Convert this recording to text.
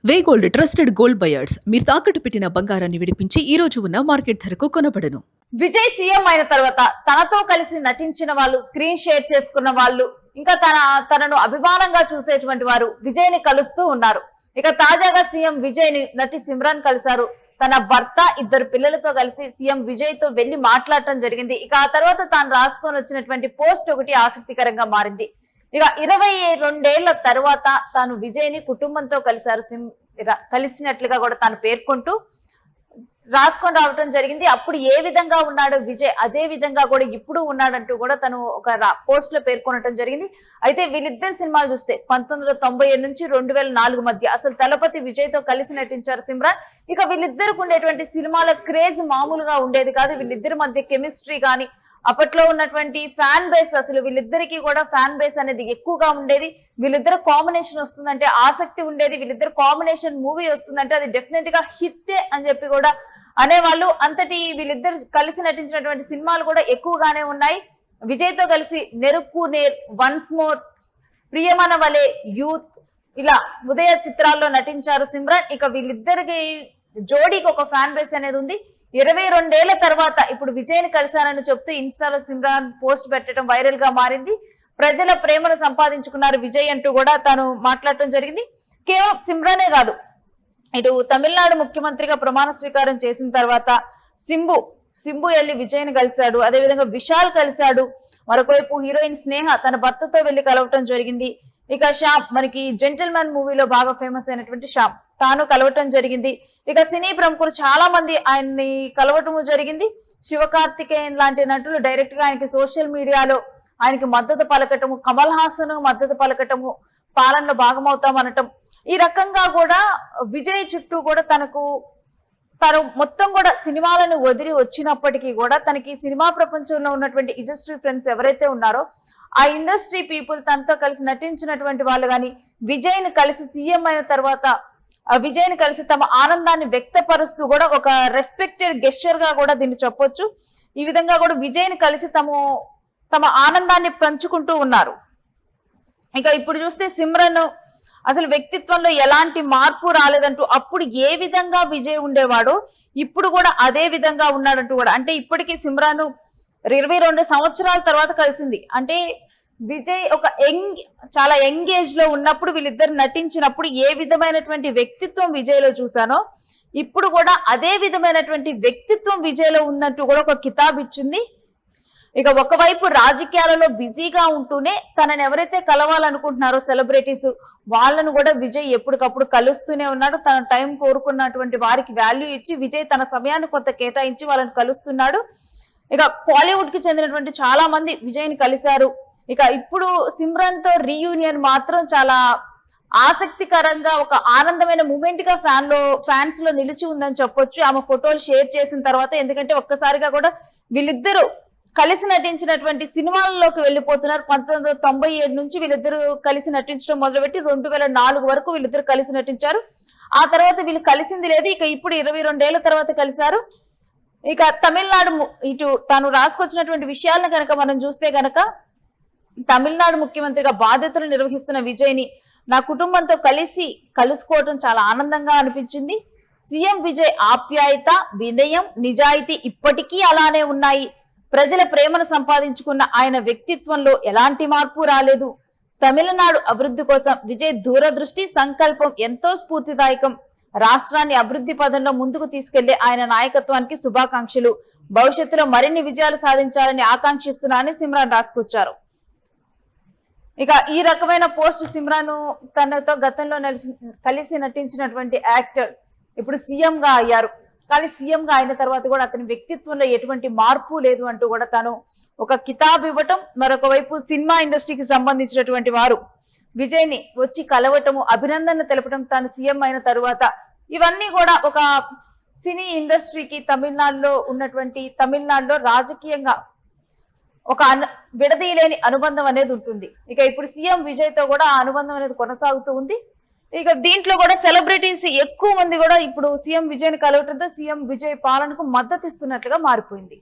వే gold trusted gold buyers మీరు తాకట్టు పెట్టిన బంగారాన్ని విడిపించి ఈ రోజు ఉన్న మార్కెట్ ధరకు కొనబడను. విజయ్ సీఎం అయిన తర్వాత తనతో కలిసి నటించిన వాళ్ళు, స్క్రీన్ షేర్ చేసుకున్న వాళ్ళు, ఇంకా తనను అభిమానంగా చూసేటువంటి వారు విజయ్ ని కలుస్తూ ఉన్నారు. ఇక తాజాగా సీఎం విజయ్ ని నటి సిమ్రాన్ కలిశారు. తన భర్త, ఇద్దరు పిల్లలతో కలిసి సీఎం విజయ్ తో వెళ్లి మాట్లాడటం జరిగింది. ఇక ఆ తర్వాత తాను రాసుకొని వచ్చినటువంటి పోస్ట్ ఒకటి ఆసక్తికరంగా మారింది. ఇక 22 ఏళ్ల తర్వాత తాను విజయ్ ని కుటుంబంతో కలిసినట్లుగా కూడా తాను పేర్కొంటూ రాసుకొని రావటం జరిగింది. అప్పుడు ఏ విధంగా ఉన్నాడు విజయ్, అదే విధంగా కూడా ఇప్పుడు ఉన్నాడంటూ కూడా తను ఒక పోస్ట్ లో పేర్కొనటం జరిగింది. అయితే వీళ్ళిద్దరు సినిమాలు చూస్తే 1997 నుంచి 2004 మధ్య అసలు తలపతి విజయ్ తో కలిసి నటించారు సిమ్రాన్. ఇక వీళ్ళిద్దరికి ఉండేటువంటి సినిమాల క్రేజ్ మామూలుగా ఉండేది కాదు. వీళ్ళిద్దరి మధ్య కెమిస్ట్రీ కానీ, అప్పట్లో ఉన్నటువంటి ఫ్యాన్ బేస్, అసలు వీళ్ళిద్దరికి కూడా ఫ్యాన్ బేస్ అనేది ఎక్కువగా ఉండేది. వీళ్ళిద్దరు కాంబినేషన్ వస్తుందంటే ఆసక్తి ఉండేది. వీళ్ళిద్దరు కాంబినేషన్ మూవీ వస్తుందంటే అది డెఫినెట్ గా హిట్ అని చెప్పి కూడా అనేవాళ్ళు. అంతటి వీళ్ళిద్దరు కలిసి నటించినటువంటి సినిమాలు కూడా ఎక్కువగానే ఉన్నాయి. విజయ్ తో కలిసి నెరుక్కు నేర్, వన్స్ మోర్, ప్రియమన వలే, యూత్, ఇలా ఉదయ చిత్రాల్లో నటించారు సిమ్రాన్. ఇక వీళ్ళిద్దరికి జోడీకి ఒక ఫ్యాన్ బేస్ అనేది ఉంది. 22 ఏళ్ల తర్వాత ఇప్పుడు విజయ్ ని కలిశానని చెప్తూ ఇన్స్టాలో సిమ్రాన్ పోస్ట్ పెట్టడం వైరల్ గా మారింది. ప్రజల ప్రేమను సంపాదించుకున్నారు విజయ్ అంటూ కూడా తాను మాట్లాడటం జరిగింది. కేవలం సిమ్రానే కాదు, ఇటు తమిళనాడు ముఖ్యమంత్రిగా ప్రమాణ స్వీకారం చేసిన తర్వాత సింబు వెళ్లి విజయ్ ని కలిశాడు. అదేవిధంగా విశాల్ కలిశాడు. మరొకవైపు హీరోయిన్ స్నేహ తన భర్తతో వెళ్లి కలవటం జరిగింది. ఇక శ్యామ్, మనకి జెంటిల్మెన్ మూవీలో బాగా ఫేమస్ అయినటువంటి శ్యామ్, తాను కలవటం జరిగింది. ఇక సినీ ప్రముఖులు చాలా మంది ఆయన్ని కలవటము జరిగింది. శివకార్తికేయన్ లాంటి నటులు డైరెక్ట్ గా ఆయనకి సోషల్ మీడియాలో ఆయనకి మద్దతు పలకటము, కమల్ హాసన్ మద్దతు పలకటము, పాలనలో భాగమవుతామనటం, ఈ రకంగా కూడా విజయ్ చుట్టూ కూడా తను మొత్తం కూడా సినిమాలను వదిలి వచ్చినప్పటికీ కూడా తనకి సినిమా ప్రపంచంలో ఉన్నటువంటి ఇండస్ట్రీ ఫ్రెండ్స్ ఎవరైతే ఉన్నారో ఆ ఇండస్ట్రీ పీపుల్ తనతో కలిసి నటించినటువంటి వాళ్ళు కానీ విజయ్ ని కలిసి సీఎం అయిన తర్వాత విజయ్ ని కలిసి తమ ఆనందాన్ని వ్యక్తపరుస్తూ కూడా ఒక రెస్పెక్టెడ్ గెస్చర్ గా కూడా దీన్ని చెప్పొచ్చు. ఈ విధంగా కూడా విజయ్ ని కలిసి తమ ఆనందాన్ని పంచుకుంటూ ఉన్నారు. ఇక ఇప్పుడు చూస్తే సిమ్రన్ అసలు వ్యక్తిత్వంలో ఎలాంటి మార్పు రాలేదంటూ, అప్పుడు ఏ విధంగా విజయ్ ఉండేవాడో ఇప్పుడు కూడా అదే విధంగా ఉన్నాడంటూ కూడా, అంటే ఇప్పటికీ సిమ్రాన్ 22 సంవత్సరాల తర్వాత కలిసింది. అంటే విజయ్ ఒక చాలా యంగ్ ఏజ్ లో ఉన్నప్పుడు వీళ్ళిద్దరు నటించినప్పుడు ఏ విధమైనటువంటి వ్యక్తిత్వం విజయ్ లో చూసానో ఇప్పుడు కూడా అదే విధమైనటువంటి వ్యక్తిత్వం విజయ్ లో ఉందంటూ కూడా ఒక కితాబ్ ఇచ్చింది. ఇక ఒకవైపు రాజకీయాలలో బిజీగా ఉంటూనే తనని ఎవరైతే కలవాలనుకుంటున్నారో సెలబ్రిటీస్, వాళ్ళను కూడా విజయ్ ఎప్పటికప్పుడు కలుస్తూనే ఉన్నాడు. తన టైం కోరుకున్నటువంటి వారికి వాల్యూ ఇచ్చి విజయ్ తన సమయాన్ని కొంత కేటాయించి వాళ్ళని కలుస్తున్నాడు. ఇక బాలీవుడ్ కి చెందినటువంటి చాలా మంది విజయ్ ని కలిశారు. ఇక ఇప్పుడు సిమ్రన్ తో రీయూనియన్ మాత్రం చాలా ఆసక్తికరంగా, ఒక ఆనందమైన మూమెంట్ గా ఫ్యాన్స్ లో నిలిచి ఉందని చెప్పొచ్చు. ఆమె ఫోటోలు షేర్ చేసిన తర్వాత, ఎందుకంటే ఒక్కసారిగా కూడా వీళ్ళిద్దరూ కలిసి నటించినటువంటి సినిమాల్లోకి వెళ్ళిపోతున్నారు. 1997 నుంచి వీళ్ళిద్దరూ కలిసి నటించడం మొదలుపెట్టి 2004 వరకు వీళ్ళిద్దరు కలిసి నటించారు. ఆ తర్వాత వీళ్ళు కలిసింది లేదు. ఇక ఇప్పుడు 22 ఏళ్ల తర్వాత కలిశారు. ఇక తమిళనాడు, ఇటు తాను రాసుకొచ్చినటువంటి విషయాలను కనుక మనం చూస్తే గనక, తమిళనాడు ముఖ్యమంత్రిగా బాధ్యతలు నిర్వహిస్తున్న విజయ్ ని నా కుటుంబంతో కలుసుకోవటం చాలా ఆనందంగా అనిపించింది. సీఎం విజయ్ ఆప్యాయత, వినయం, నిజాయితీ ఇప్పటికీ అలానే ఉన్నాయి. ప్రజల ప్రేమను సంపాదించుకున్న ఆయన వ్యక్తిత్వంలో ఎలాంటి మార్పు రాలేదు. తమిళనాడు అభివృద్ధి కోసం విజయ్ దూరదృష్టి, సంకల్పం ఎంతో స్ఫూర్తిదాయకం. రాష్ట్రాన్ని అభివృద్ధి పదంలో ముందుకు తీసుకెళ్లే ఆయన నాయకత్వానికి శుభాకాంక్షలు. భవిష్యత్తులో మరిన్ని విజయాలు సాధించాలని ఆకాంక్షిస్తున్నానని సిమ్రాన్ రాసుకొచ్చారు. ఇక ఈ రకమైన పోస్ట్ సిమ్రాన్ తనతో గతంలో కలిసి నటించినటువంటి యాక్టర్ ఇప్పుడు సీఎం గా అయ్యారు. కానీ సీఎం గా అయిన తర్వాత కూడా అతని వ్యక్తిత్వంలో ఎటువంటి మార్పు లేదు అంటూ కూడా తను ఒక కితాబ్ ఇవ్వటం, మరొక వైపు సినిమా ఇండస్ట్రీకి సంబంధించినటువంటి వారు విజయ్ ని వచ్చి కలవటము, అభినందన తెలపటం తాను సీఎం అయిన తరువాత, ఇవన్నీ కూడా ఒక సినీ ఇండస్ట్రీకి తమిళనాడులో రాజకీయంగా ఒక విడదీయలేని అనుబంధం అనేది ఉంటుంది. ఇక ఇప్పుడు సీఎం విజయ్ తో కూడా ఆ అనుబంధం అనేది కొనసాగుతూ ఉంది. ఇక దీంట్లో కూడా సెలబ్రిటీస్ ఎక్కువ మంది కూడా ఇప్పుడు సీఎం విజయ్ ని కలవటంతో సీఎం విజయ్ పాలనకు మద్దతు ఇస్తున్నట్లుగా మారిపోయింది.